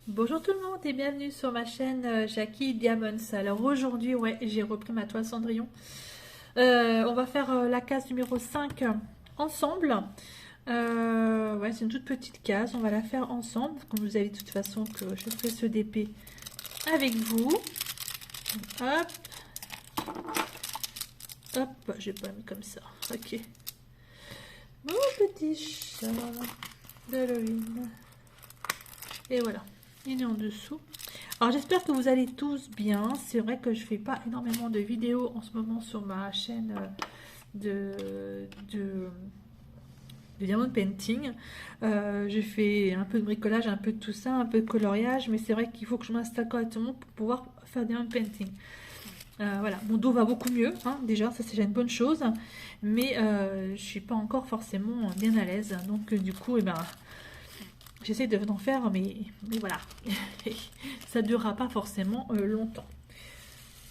Bonjour tout le monde et bienvenue sur ma chaîne Jackie Diamonds. Alors aujourd'hui, ouais, j'ai repris ma toile Cendrillon. On va faire la case numéro 5 ensemble. Ouais, c'est une toute petite case, on va la faire ensemble. Comme vous avez de toute façon que je ferai ce DP avec vous. Hop, hop, j'ai pas mis comme ça. Ok. Mon petit chat d'Halloween. Et voilà, il est en dessous. Alors j'espère que vous allez tous bien. C'est vrai que je fais pas énormément de vidéos en ce moment sur ma chaîne de diamond painting. Je fais un peu de bricolage, un peu de tout ça, un peu de coloriage, mais c'est vrai qu'il faut que je m'installe correctement pour pouvoir faire diamond painting. Voilà, mon dos va beaucoup mieux, hein, déjà, ça c'est déjà une bonne chose, mais je suis pas encore forcément bien à l'aise. Donc du coup, eh ben, j'essaie d'en faire, mais voilà, ça ne durera pas forcément longtemps.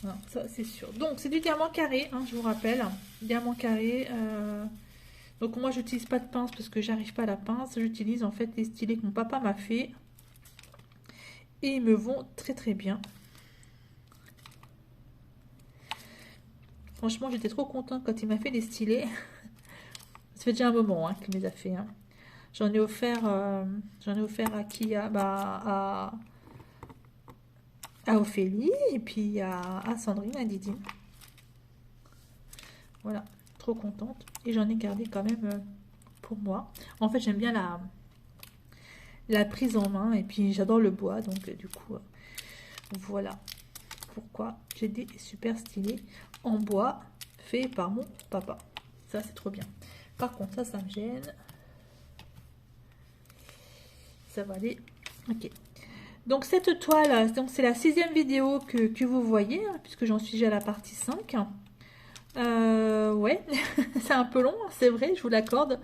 Non, ça c'est sûr. Donc c'est du diamant carré, hein, je vous rappelle. Diamant carré. Donc moi j'utilise pas de pince parce que j'arrive pas à la pince. J'utilise en fait les stylés que mon papa m'a fait. Et ils me vont très très bien. Franchement j'étais trop contente quand il m'a fait les stylés. Ça fait déjà un moment hein, qu'il me les a fait. Hein. J'en ai offert à qui à Ophélie et puis à Sandrine, à Didine. Voilà, trop contente. Et j'en ai gardé quand même pour moi. En fait, j'aime bien la prise en main et puis j'adore le bois. Donc, du coup, voilà pourquoi j'ai des super stylés en bois faits par mon papa. Ça, c'est trop bien. Par contre, ça me gêne. Ça va aller. Ok. Donc, cette toile, c'est la 6e vidéo que vous voyez, hein, puisque j'en suis déjà à la partie 5. Ouais, c'est un peu long, c'est vrai, je vous l'accorde.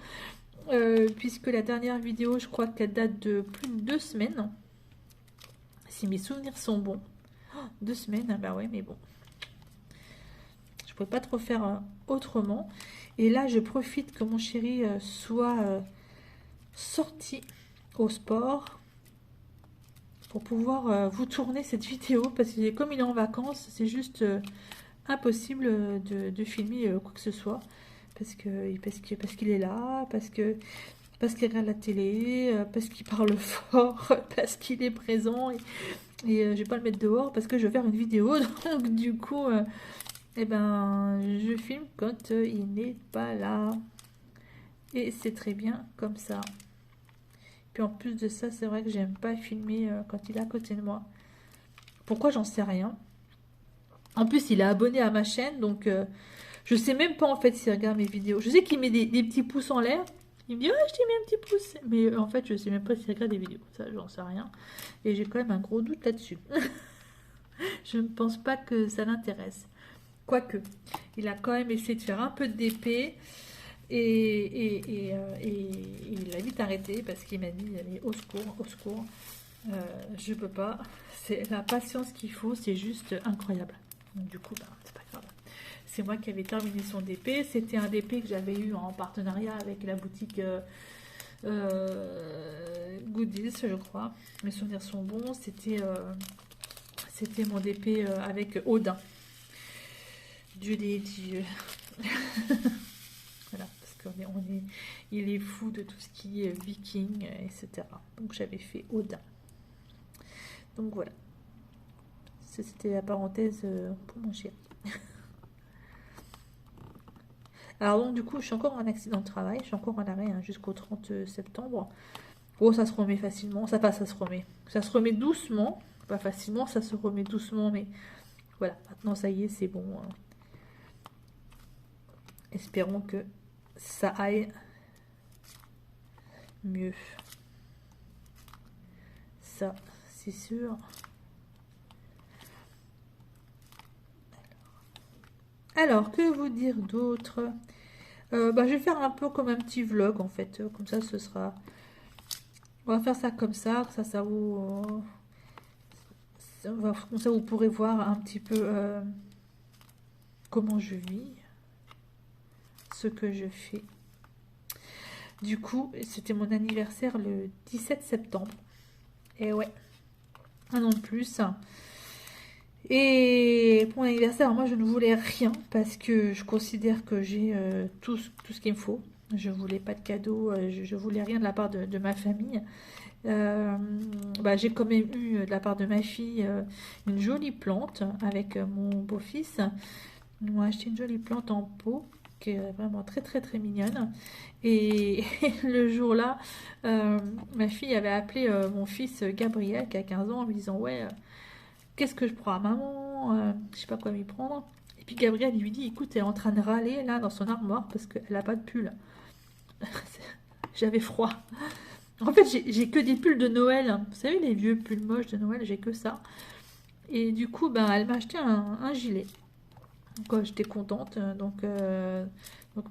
Puisque la dernière vidéo, je crois qu'elle date de plus de 2 semaines. Si mes souvenirs sont bons. 2 semaines, bah ouais, mais bon. Je ne pouvais pas trop faire autrement. Et là, je profite que mon chéri soit sorti au sport pour pouvoir vous tourner cette vidéo. Parce que comme il est en vacances, c'est juste impossible de filmer quoi que ce soit. Parce qu'il est là, parce qu'il regarde la télé, parce qu'il parle fort, parce qu'il est présent. Et je vais pas le mettre dehors parce que je vais faire une vidéo. Donc du coup, eh ben, je filme quand il n'est pas là. Et c'est très bien comme ça. Puis en plus de ça, c'est vrai que j'aime pas filmer quand il est à côté de moi. Pourquoi, j'en sais rien. En plus, il est abonné à ma chaîne, donc je sais même pas en fait s'il regarde mes vidéos. Je sais qu'il met des petits pouces en l'air. Il me dit, ouais, je t'ai mis un petit pouce. Mais en fait, je sais même pas s'il regarde des vidéos. Ça, j'en sais rien. Et j'ai quand même un gros doute là-dessus. Je ne pense pas que ça l'intéresse. Quoique, il a quand même essayé de faire un peu de DP. Et il a vite arrêté parce qu'il m'a dit, allez, au secours, au secours. Je peux pas. C'est la patience qu'il faut, c'est juste incroyable. Donc, du coup, bah, c'est pas grave. C'est moi qui avais terminé son DP. C'était un DP que j'avais eu en partenariat avec la boutique Goodies, je crois. Mes souvenirs sont bons. C'était mon DP avec Odin. Dieu des dieux. Voilà, parce il est fou de tout ce qui est viking, etc. Donc j'avais fait Odin. Donc voilà. C'était la parenthèse pour mon chien. Alors donc du coup, je suis encore en accident de travail, je suis encore en arrêt hein, jusqu'au 30 septembre. Oh, ça se remet facilement, ça passe, ça se remet. Ça se remet doucement, pas facilement, ça se remet doucement, mais voilà, maintenant ça y est, c'est bon. Hein. Espérons que ça aille mieux. Ça, c'est sûr. Alors, que vous dire d'autre bah, je vais faire un peu comme un petit vlog en fait. Comme ça, ce sera. On va faire ça comme ça. Ça vous. Comme ça, vous pourrez voir un petit peu comment je vis, ce que je fais. Du coup, c'était mon anniversaire le 17 septembre. Et ouais. un an de plus. Et pour mon anniversaire, moi je ne voulais rien parce que je considère que j'ai tout ce qu'il me faut. Je voulais pas de cadeaux, je voulais rien de la part de ma famille. J'ai quand même eu de la part de ma fille une jolie plante avec mon beau-fils. Ils m'ont acheté une jolie plante en pot qui est vraiment très très très mignonne. Et le jour-là, ma fille avait appelé mon fils Gabriel qui a 15 ans en lui disant ouais, qu'est-ce que je prends à maman, je sais pas quoi lui prendre. Et puis Gabriel lui dit écoute, elle est en train de râler là dans son armoire parce qu'elle n'a pas de pull. J'avais froid. En fait, j'ai que des pulls de Noël. Vous savez, les vieux pulls moches de Noël, j'ai que ça. Et du coup, elle m'a acheté un gilet. Donc, j'étais contente. Donc,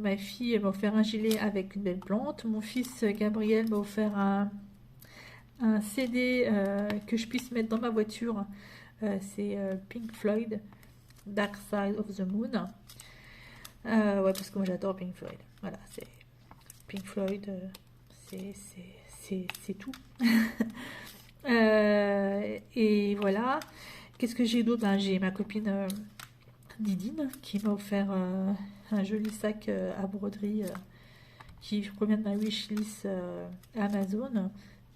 ma fille m'a offert un gilet avec une belle plante. Mon fils Gabriel m'a offert un CD que je puisse mettre dans ma voiture. C'est Pink Floyd, Dark Side of the Moon. Ouais, parce que moi j'adore Pink Floyd. Voilà, c'est Pink Floyd, c'est tout. Et voilà. Qu'est-ce que j'ai d'autre? J'ai ma copine Didine qui m'a offert un joli sac à broderie qui provient de ma wishlist Amazon.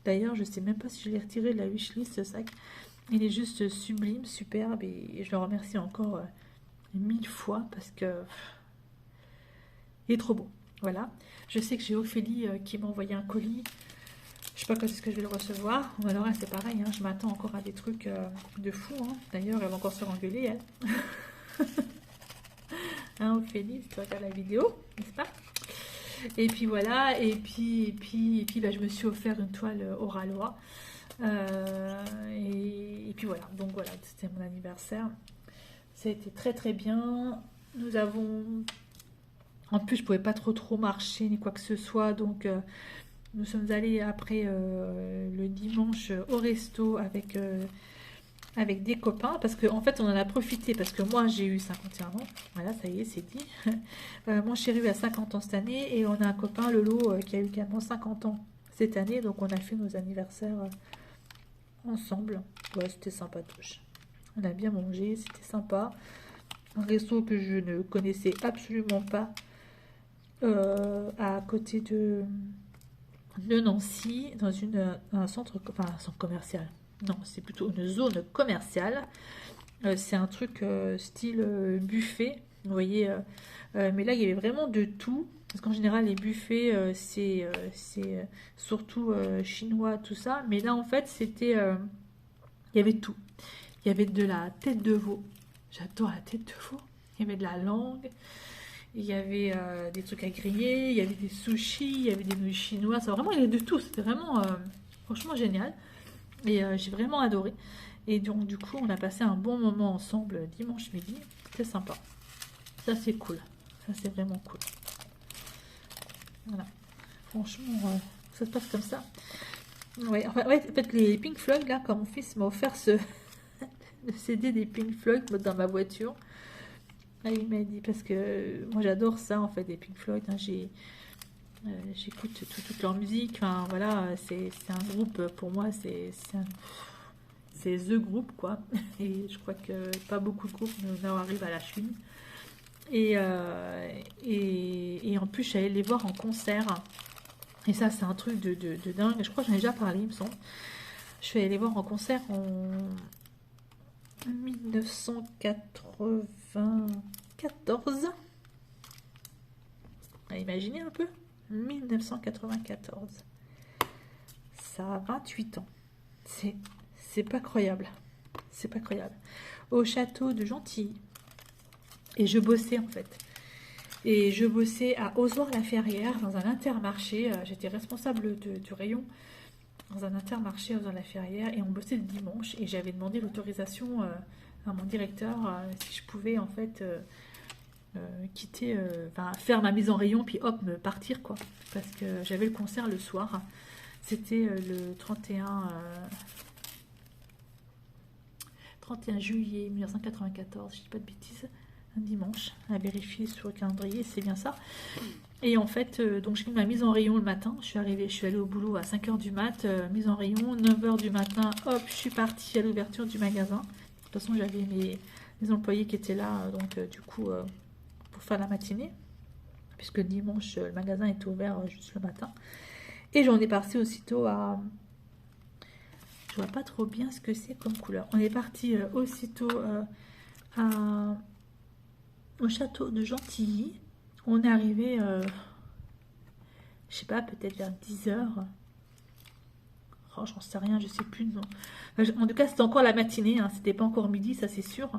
D'ailleurs, je sais même pas si je l'ai retiré de la wishlist ce sac. Il est juste sublime, superbe et je le remercie encore 1000 fois parce que il est trop beau. Voilà. Je sais que j'ai Ophélie qui m'a envoyé un colis. Je sais pas quand est-ce que je vais le recevoir. Ou alors, c'est pareil, je m'attends encore à des trucs de fou. D'ailleurs, elle va encore se faire engueuler, elle. Ophélie, si tu regardes la vidéo, n'est-ce pas? Et puis voilà, et puis je me suis offert une toile Oralois. Et puis voilà, donc voilà, c'était mon anniversaire. Ça a été très très bien. Nous avons... En plus, je pouvais pas trop marcher ni quoi que ce soit, donc nous sommes allés après le dimanche au resto avec des copains, parce qu'en fait, on en a profité, parce que moi, j'ai eu 51 ans, voilà, ça y est, c'est dit. Mon chéri a 50 ans cette année, et on a un copain, Lolo, qui a eu également 50 ans cette année, donc on a fait nos anniversaires ensemble. Ouais, c'était sympatoche. On a bien mangé, c'était sympa. Un resto que je ne connaissais absolument pas, à côté de Nancy, dans un centre commercial. Non, c'est plutôt une zone commerciale. C'est un truc style buffet, vous voyez. Mais là, il y avait vraiment de tout. Parce qu'en général, les buffets, c'est surtout chinois, tout ça. Mais là, en fait, c'était... il y avait tout. Il y avait de la tête de veau. J'adore la tête de veau. Il y avait de la langue. Il y avait des trucs à griller. Il y avait des sushis. Il y avait des nouilles chinoises. Vraiment, il y avait de tout. C'était vraiment, franchement, génial. Et j'ai vraiment adoré. Et donc, du coup, on a passé un bon moment ensemble dimanche midi. C'était sympa. Ça, c'est cool. Ça, c'est vraiment cool. Voilà. Franchement, ça se passe comme ça. Ouais, en fait, les Pink Floyd, là, quand mon fils m'a offert le CD des Pink Floyd dans ma voiture, là, il m'a dit, parce que moi, j'adore ça, en fait, des Pink Floyd. J'écoute toute leur musique. Enfin, voilà, c'est un groupe, pour moi, c'est The Group, quoi. Et je crois que pas beaucoup de groupes n'arrivent à la cheville. Et en plus, je suis allée les voir en concert. Et ça, c'est un truc de dingue. Je crois que j'en ai déjà parlé, il me semble. Je suis allée les voir en concert en 1994. Imaginez un peu. 1994. Ça a 28 ans. C'est pas croyable. C'est pas croyable. Au château de Gentilly. Et je bossais en fait. Et je bossais à Ozoir-la-Ferrière dans un intermarché. J'étais responsable du rayon dans un intermarché à Ozoir-la-Ferrière et on bossait le dimanche. Et j'avais demandé l'autorisation à mon directeur si je pouvais en fait quitter, faire ma mise en rayon puis hop, me partir quoi. Parce que j'avais le concert le soir. C'était le 31 juillet 1994, je dis pas de bêtises. Un dimanche, à vérifier sur le calendrier, c'est bien ça. Et en fait, donc j'ai fait ma mise en rayon le matin. Je suis allée au boulot à 5h du mat, mise en rayon, 9h du matin, hop, je suis partie à l'ouverture du magasin. De toute façon, j'avais mes employés qui étaient là, donc du coup, pour faire la matinée, puisque le dimanche, le magasin était ouvert juste le matin. Et j'en ai parti aussitôt à... Je vois pas trop bien ce que c'est comme couleur. On est parti aussitôt au château de Gentilly. On est arrivé, je sais pas, peut-être vers 10h. Oh, j'en sais rien, je sais plus. Non. Enfin, en tout cas, c'était encore la matinée, hein, c'était pas encore midi, ça c'est sûr.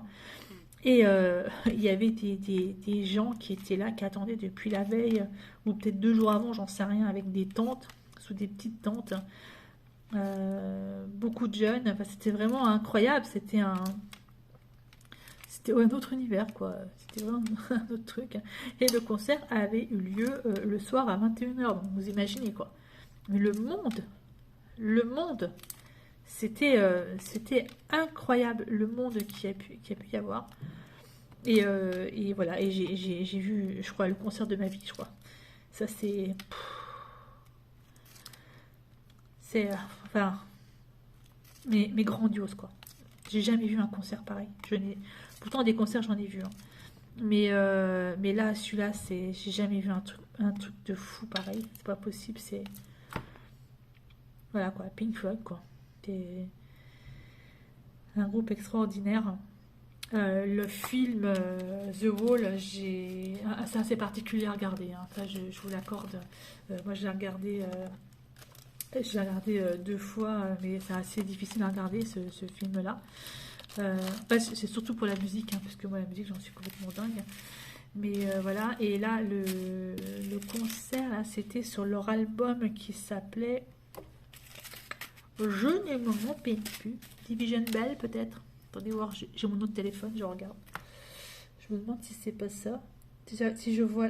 Et il y avait des gens qui étaient là, qui attendaient depuis la veille, ou peut-être 2 jours avant, j'en sais rien, avec des tentes, sous des petites tentes. Beaucoup de jeunes, enfin, c'était vraiment incroyable, c'était un autre univers, quoi. C'était vraiment un autre truc. Et le concert avait eu lieu le soir à 21h, donc vous imaginez, quoi. Mais le monde, c'était incroyable, le monde qui a pu y avoir. Et voilà, et j'ai vu, je crois, le concert de ma vie, je crois. Ça, enfin, mais grandiose, quoi. J'ai jamais vu un concert pareil. Pourtant, des concerts, j'en ai vu, hein. Mais là, celui-là, j'ai jamais vu un truc de fou pareil. C'est pas possible, c'est... Voilà, quoi, Pink Floyd, quoi. C'est un groupe extraordinaire. Le film The Wall, c'est assez particulier à regarder, hein. Ça, je vous l'accorde. Moi, j'ai regardé 2 fois, mais c'est assez difficile à regarder ce film-là. C'est surtout pour la musique, hein, parce que moi, la musique, j'en suis complètement dingue. Mais voilà, et là, le concert, là, c'était sur leur album qui s'appelait... Je ne me rappelle plus. Division Bell, peut-être. Attendez voir, j'ai mon autre téléphone, je regarde. Je me demande si c'est pas ça. Si je vois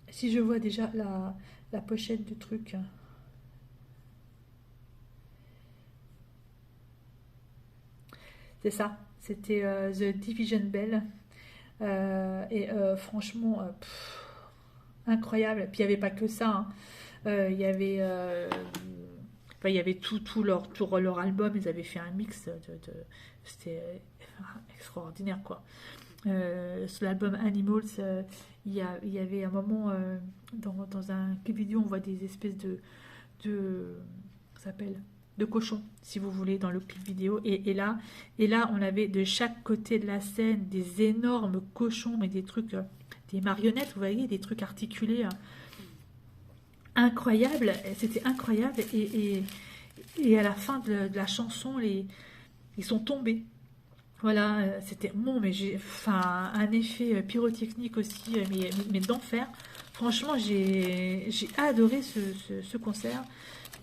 si je vois déjà la pochette du truc. C'est ça. C'était The Division Bell. Franchement, incroyable. Puis il n'y avait pas que ça, hein. Il y avait... Enfin, il y avait tout leur album, ils avaient fait un mix c'était extraordinaire, quoi. Sur l'album Animals, il y avait un moment dans un clip vidéo, on voit des espèces ça s'appelle de cochons, si vous voulez, dans le clip vidéo. Et là, on avait de chaque côté de la scène des énormes cochons, mais des trucs, des marionnettes, vous voyez, des trucs articulés. Incroyable, c'était incroyable. Et à la fin de la chanson, ils sont tombés. Voilà, c'était bon, mais enfin, un effet pyrotechnique aussi, mais d'enfer. Franchement, j'ai adoré ce concert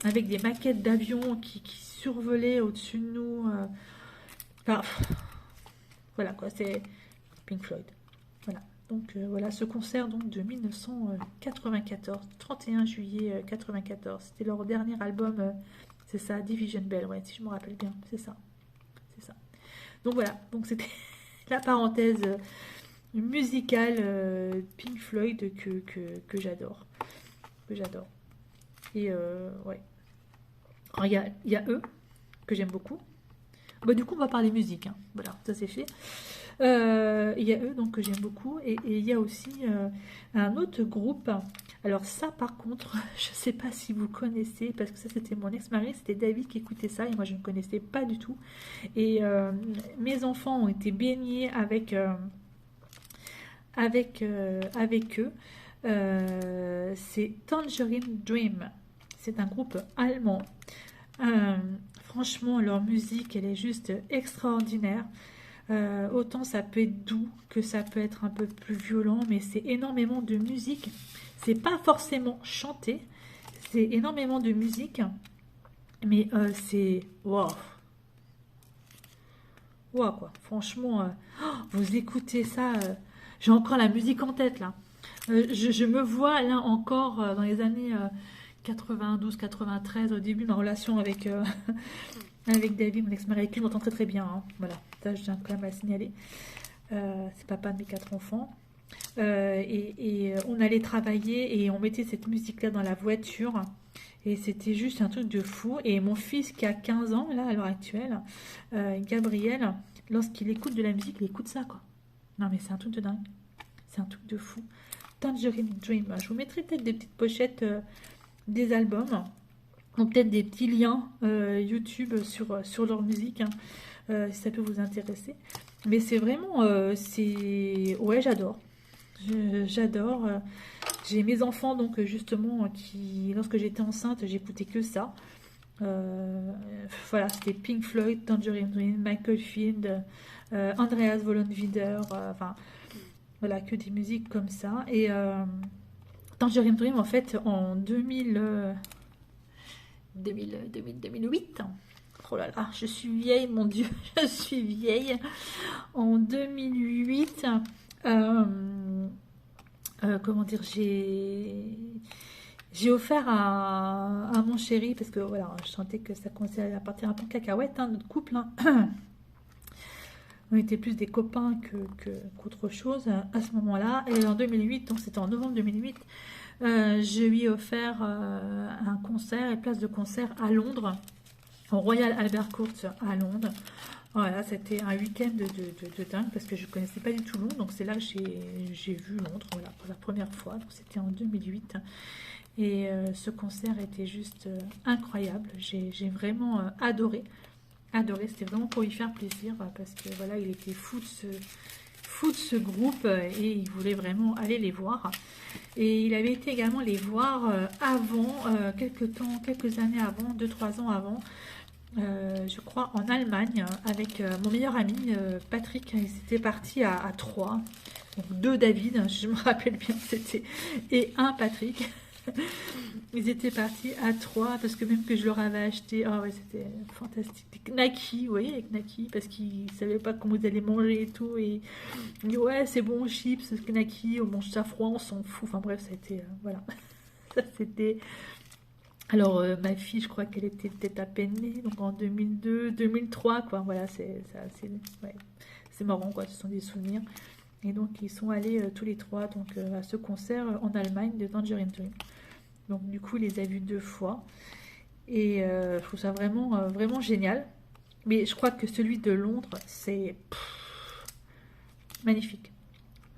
avec des maquettes d'avions qui survolaient au-dessus de nous. Enfin, voilà quoi, c'est Pink Floyd. Voilà. Donc voilà, ce concert donc, de 1994, 31 juillet 94. C'était leur dernier album, c'est ça, Division Bell, ouais, si je me rappelle bien, c'est ça. Donc voilà, donc c'était la parenthèse musicale Pink Floyd que j'adore. Et ouais. Alors il y a eux, que j'aime beaucoup. Bah, du coup, on va parler musique, hein. Voilà, ça c'est fait. Il y a eux donc que j'aime beaucoup et il y a aussi un autre groupe. Alors ça par contre je sais pas si vous connaissez parce que ça c'était mon ex-mari, c'était David qui écoutait ça et moi je ne connaissais pas du tout et mes enfants ont été baignés avec eux. C'est Tangerine Dream, c'est un groupe allemand. Franchement leur musique elle est juste extraordinaire. Autant ça peut être doux que ça peut être un peu plus violent, mais c'est énormément de musique. C'est pas forcément chanté, c'est énormément de musique, mais c'est wow, wow quoi. Franchement, vous écoutez ça, j'ai encore la musique en tête là. Je me vois là encore dans les années 92-93 au début de ma relation avec avec David, mon ex-mari, avec qui je m'entends très très bien, hein. Voilà, ça je tiens quand même à signaler. c'est papa de mes 4 enfants. Et on allait travailler et on mettait cette musique-là dans la voiture. Et c'était juste un truc de fou. Et mon fils qui a 15 ans, là, à l'heure actuelle, Gabriel, lorsqu'il écoute de la musique, il écoute ça, quoi. Non, mais c'est un truc de dingue. C'est un truc de fou. Tangerine Dream. Je vous mettrai peut-être des petites pochettes des albums. Ou peut-être des petits liens YouTube sur leur musique, hein, si ça peut vous intéresser. Mais c'est vraiment... Ouais, j'adore. J'adore. J'ai mes enfants, donc justement, qui, lorsque j'étais enceinte, j'écoutais que ça. Voilà, c'était Pink Floyd, Tangerine Dream, Michael Field, Andreas Vollenweider, enfin, voilà, que des musiques comme ça. Et Tangerine Dream, en fait, en 2008. Oh là là, je suis vieille, mon Dieu, je suis vieille. En 2008, comment dire, j'ai offert à mon chéri, parce que voilà, je sentais que ça commençait à partir un peu en cacahuète, hein, notre couple. Hein. On était plus des copains qu'autre chose à ce moment-là. Et en 2008, donc c'était en novembre 2008, je lui ai offert un concert et place de concert à Londres, au Royal Albert Court à Londres. Voilà, c'était un week-end de dingue parce que je ne connaissais pas du tout Londres. Donc c'est là que j'ai vu Londres, voilà, pour la première fois. Donc c'était en 2008. Et ce concert était juste incroyable. J'ai vraiment adoré. Adoré, c'était vraiment pour lui faire plaisir parce que voilà, il était fou de ce groupe et il voulait vraiment aller les voir. Et il avait été également les voir avant, quelques années avant, 2-3 ans avant, je crois en Allemagne, avec mon meilleur ami Patrick. Ils étaient partis à 3, donc 2 David, je me rappelle bien, c'était, et un Patrick. Ils étaient partis à 3 parce que même que je leur avais acheté, oh ouais, c'était fantastique. Des Knacky, vous voyez, avec Knacky, parce qu'ils ne savaient pas comment ils allaient manger et tout. Et ils disaient, ouais, c'est bon, chips, Knacky, on mange ça froid, on s'en fout. Enfin bref, ça a été, voilà. Ça c'était. Alors, ma fille, je crois qu'elle était peut-être à peine née, donc en 2002, 2003, quoi. Voilà, ouais, c'est marrant, quoi. Ce sont des souvenirs. Et donc, ils sont allés tous les 3 donc, à ce concert en Allemagne de Tangerine Dream. Donc du coup, il les a vus 2 fois. Et je trouve ça vraiment, vraiment génial. Mais je crois que celui de Londres, c'est magnifique.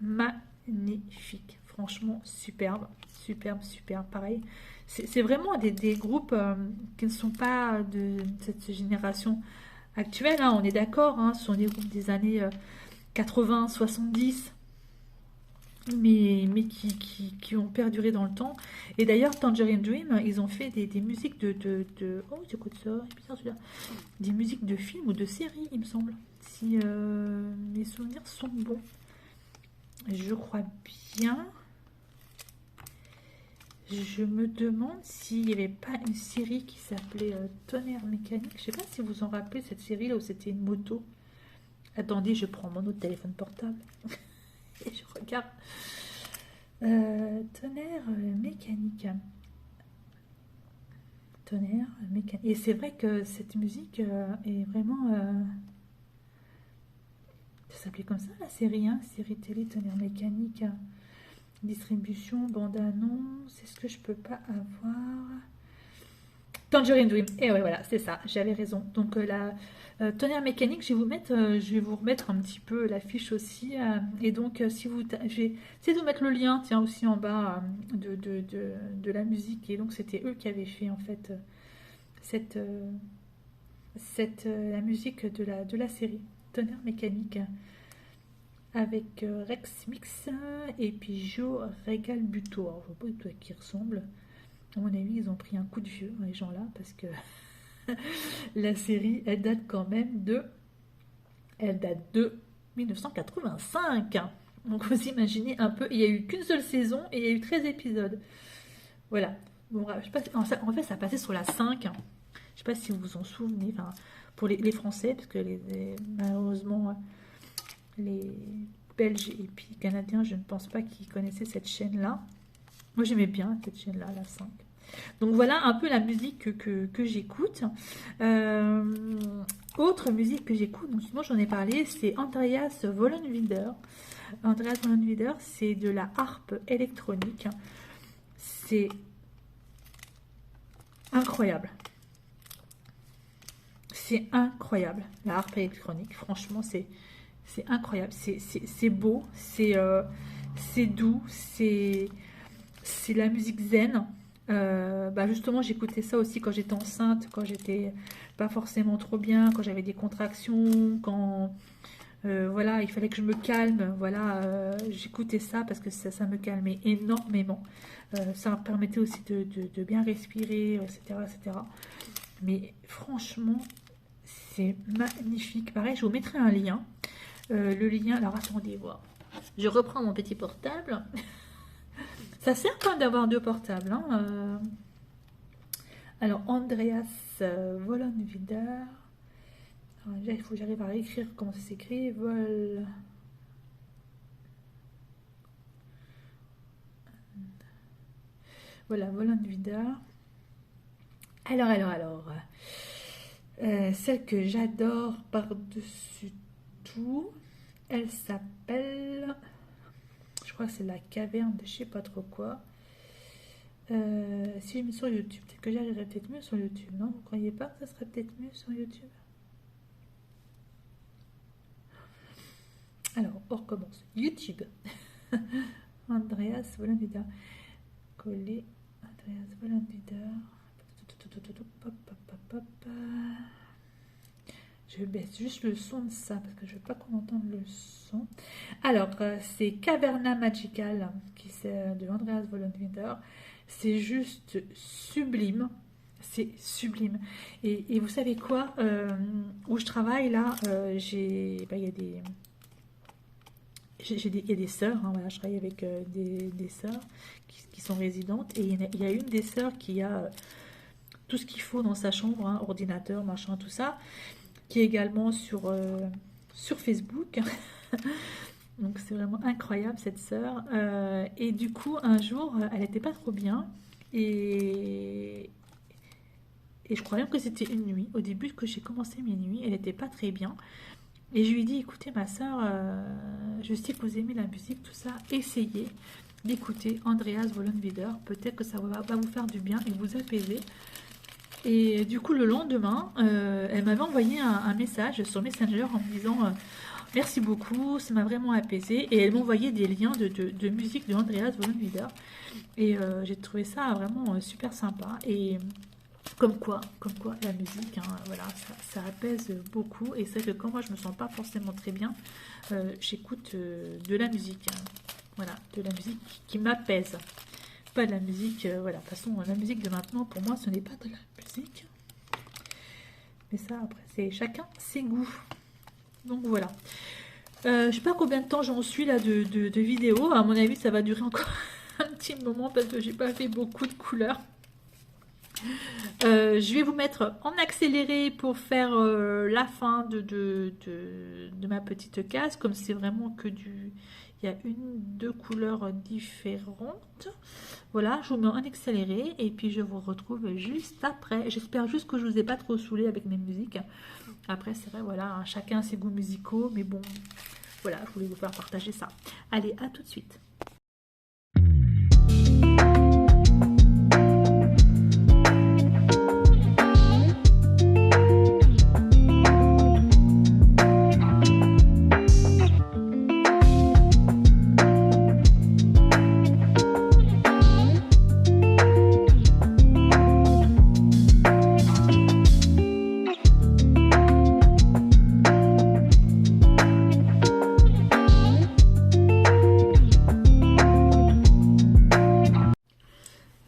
Magnifique. Franchement, superbe. Superbe, superbe. Pareil. C'est vraiment des groupes qui ne sont pas de cette génération actuelle. Hein, on est d'accord. Hein, ce sont des groupes des années 80, 70. Mais qui ont perduré dans le temps. Et d'ailleurs, Tangerine Dream, ils ont fait des musiques oh, c'est quoi ça? C'est bizarre celui-là. Des musiques de films ou de séries, il me semble. Si mes souvenirs sont bons. Je crois bien. Je me demande s'il n'y avait pas une série qui s'appelait Tonnerre Mécanique. Je ne sais pas si vous vous en rappelez, cette série là où c'était une moto. Attendez, je prends mon autre téléphone portable. Et je regarde. Tonnerre mécanique. Tonnerre mécanique. Et c'est vrai que cette musique est vraiment. Ça s'appelait comme ça la série, hein, série télé Tonnerre mécanique. Distribution, bande-annonce. Est-ce que je peux pas avoir. Tangerine Dream. Et ouais, voilà, c'est ça, j'avais raison. Donc la tonnerre mécanique, je vais vous remettre un petit peu l'affiche aussi. Et donc, si vous, je vais essayer de vous mettre le lien, tiens, aussi en bas de la musique. Et donc, c'était eux qui avaient fait en fait la musique de la série Tonnerre mécanique avec Rex Mix et puis Joe Regal Buto. Alors, je vois pas du tout à qui ressemble. À mon avis, ils ont pris un coup de vieux, les gens-là, parce que la série, elle date quand même Elle date de 1985. Donc vous imaginez un peu, il n'y a eu qu'une seule saison et il y a eu 13 épisodes. Voilà. Bon, je sais pas, en fait, ça passait sur la 5. Je ne sais pas si vous vous en souvenez, enfin, pour les Français, parce que malheureusement, les Belges et puis Canadiens, je ne pense pas qu'ils connaissaient cette chaîne-là. Moi, j'aimais bien cette chaîne-là, la 5. Donc voilà un peu la musique que j'écoute. Autre musique que j'écoute, donc sinon j'en ai parlé, c'est Andreas Vollenweider. Andreas Vollenweider, c'est de la harpe électronique. C'est incroyable. C'est incroyable, la harpe électronique. Franchement, c'est incroyable. C'est beau, c'est doux, c'est la musique zen. Bah justement, j'écoutais ça aussi quand j'étais enceinte, quand j'étais pas forcément trop bien, quand j'avais des contractions, quand voilà, il fallait que je me calme. Voilà, j'écoutais ça parce que ça me calmait énormément. Ça me permettait aussi de bien respirer, etc., etc. Mais franchement, c'est magnifique. Pareil, je vous mettrai un lien. Le lien, alors attendez, voir. Je reprends mon petit portable. Ça sert quand même d'avoir deux portables. Hein. Alors, Andreas Vollenweider. Déjà, il faut que j'arrive à réécrire comment ça s'écrit. Voilà, Vollenweider. Alors. Celle que j'adore par-dessus tout, elle s'appelle, je crois que c'est la caverne de je sais pas trop quoi. Si j'ai mis sur YouTube, peut-être que j'arriverais peut-être mieux sur YouTube, non? Vous croyez pas que ça serait peut-être mieux sur YouTube? Alors, on recommence. YouTube. Andreas Vollenweider. Coller. Andreas Vollenweider. Je baisse juste le son de ça parce que je veux pas qu'on entende le son. Alors, c'est Caverna Magical qui c'est de Andreas Vollenweider. C'est juste sublime. C'est sublime. Et vous savez quoi, où je travaille là, il y a des sœurs, hein, voilà, je travaille avec des sœurs qui sont résidentes. Et il y a une des sœurs qui a tout ce qu'il faut dans sa chambre, hein, ordinateur, machin, tout ça, qui est également sur Facebook. Donc c'est vraiment incroyable cette sœur. Et du coup, un jour, elle n'était pas trop bien. Et je crois même que c'était une nuit. Au début que j'ai commencé mes nuits, elle n'était pas très bien. Et je lui ai dit, écoutez ma sœur, je sais que vous aimez la musique, tout ça, essayez d'écouter Andreas Vollenweider. Peut-être que ça va vous faire du bien et vous apaiser. Et du coup, le lendemain, elle m'avait envoyé un message sur Messenger en me disant merci beaucoup, ça m'a vraiment apaisé. Et elle m'envoyait des liens de musique de Andreas Vollenweider. Et j'ai trouvé ça vraiment super sympa. Et comme quoi la musique, hein, voilà, ça apaise beaucoup. Et c'est que quand moi je me sens pas forcément très bien, j'écoute de la musique. Hein. Voilà, de la musique qui m'apaise. Pas de la musique, voilà. De toute façon, la musique de maintenant, pour moi, ce n'est pas de la musique. Mais ça, après, c'est chacun ses goûts. Donc voilà. Je sais pas combien de temps j'en suis là de vidéos. À mon avis, ça va durer encore un petit moment parce que j'ai pas fait beaucoup de couleurs. Je vais vous mettre en accéléré pour faire la fin de ma petite case. Comme c'est vraiment que du... Il y a deux couleurs différentes. Voilà, je vous mets en accéléré et puis je vous retrouve juste après. J'espère juste que je vous ai pas trop saoulé avec mes musiques. Après, c'est vrai, voilà, hein, chacun ses goûts musicaux. Mais bon, voilà, je voulais vous faire partager ça. Allez, à tout de suite.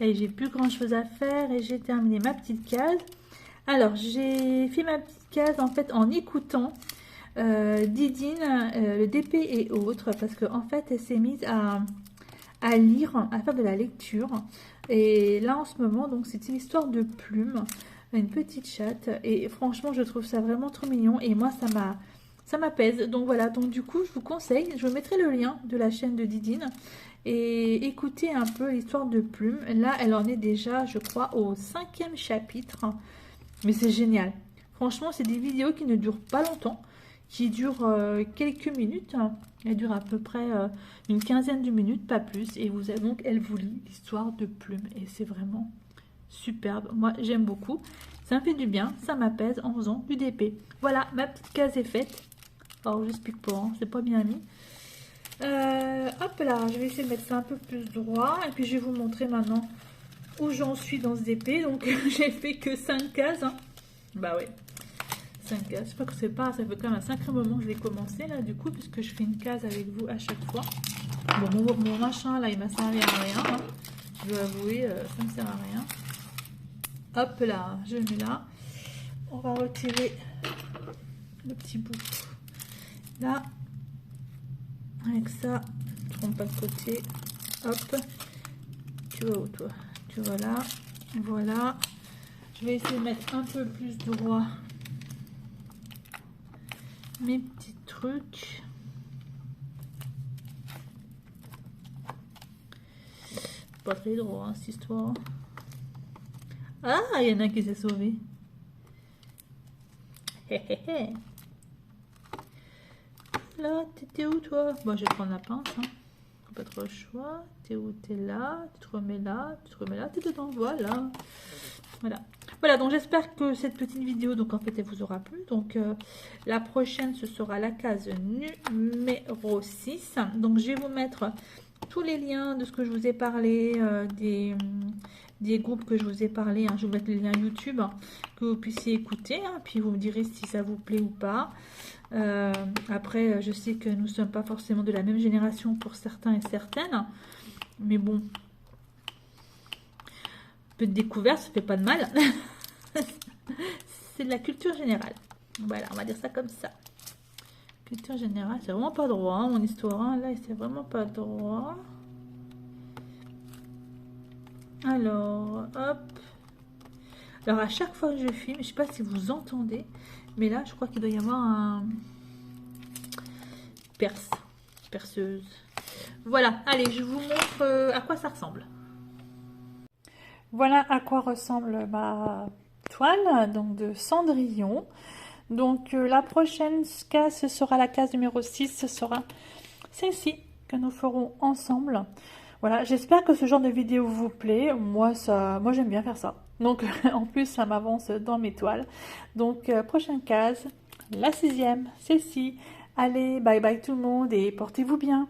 Et j'ai plus grand chose à faire et j'ai terminé ma petite case. Alors j'ai fait ma petite case en fait en écoutant Didine, le DP et autres, parce qu'en fait elle s'est mise à lire, à faire de la lecture. Et là en ce moment, donc c'est une histoire de Plume, une petite chatte. Et franchement je trouve ça vraiment trop mignon. Et moi ça ça m'apaise. Donc voilà, donc du coup, je vous conseille, je vous mettrai le lien de la chaîne de Didine et écoutez un peu l'histoire de Plume. Là, elle en est déjà, je crois, au 5e chapitre, mais c'est génial. Franchement, c'est des vidéos qui ne durent pas longtemps, qui durent quelques minutes. Elle dure à peu près une quinzaine de minutes, pas plus. Et vous avez donc, elle vous lit l'histoire de Plume. Et c'est vraiment superbe. Moi, j'aime beaucoup. Ça me fait du bien, ça m'apaise en faisant du DP. Voilà, ma petite case est faite. Alors, j'explique pas, hein, c'est pas bien mis. Hop là, je vais essayer de mettre ça un peu plus droit. Et puis, je vais vous montrer maintenant où j'en suis dans ce DP. Donc, j'ai fait que 5 cases. Hein. Bah ouais. 5 cases. Je sais pas que c'est pas, ça fait quand même un sacré moment que je l'ai commencé là, du coup, puisque je fais une case avec vous à chaque fois. Bon, mon machin là, il m'a servi à rien. Hein. Je dois avouer, ça ne sert à rien. Hop là, je le mets là. On va retirer le petit bout là. Avec ça, trompe pas le côté. Hop. Tu vas où toi? Tu vas là. Voilà. Je vais essayer de mettre un peu plus droit mes petits trucs. Pas très droit hein, cette histoire. Ah, il y en a qui s'est sauvé. Hé hé hé. Là, t'étais où toi? Bon, je vais prendre la pince. Hein. Pas trop le choix. T'es où? T'es là. Tu te remets là. Tu te remets là. T'es dedans. Voilà. Voilà. Voilà, donc j'espère que cette petite vidéo, donc en fait, elle vous aura plu. Donc, la prochaine, ce sera la case numéro 6. Donc, je vais vous mettre tous les liens de ce que je vous ai parlé, des groupes que je vous ai parlé. Hein. Je vais vous mettre les liens YouTube, hein, que vous puissiez écouter. Hein, puis, vous me direz si ça vous plaît ou pas. Après, je sais que nous ne sommes pas forcément de la même génération pour certains et certaines. Mais bon... peu de découverte, ça fait pas de mal. C'est de la culture générale. Voilà, on va dire ça comme ça. Culture générale, c'est vraiment pas droit, hein, mon histoire. Hein, là, c'est vraiment pas droit. Alors, hop. Alors, à chaque fois que je filme, je sais pas si vous entendez, mais là, je crois qu'il doit y avoir un perceuse. Voilà, allez, je vous montre à quoi ça ressemble. Voilà à quoi ressemble ma toile, donc de Cendrillon. Donc la prochaine case, ce sera la case numéro 6, ce sera celle-ci que nous ferons ensemble. Voilà, j'espère que ce genre de vidéo vous plaît. Moi j'aime bien faire ça. Donc en plus, ça m'avance dans mes toiles. Donc prochaine case, la 6e, celle-ci. Allez, bye bye tout le monde et portez-vous bien.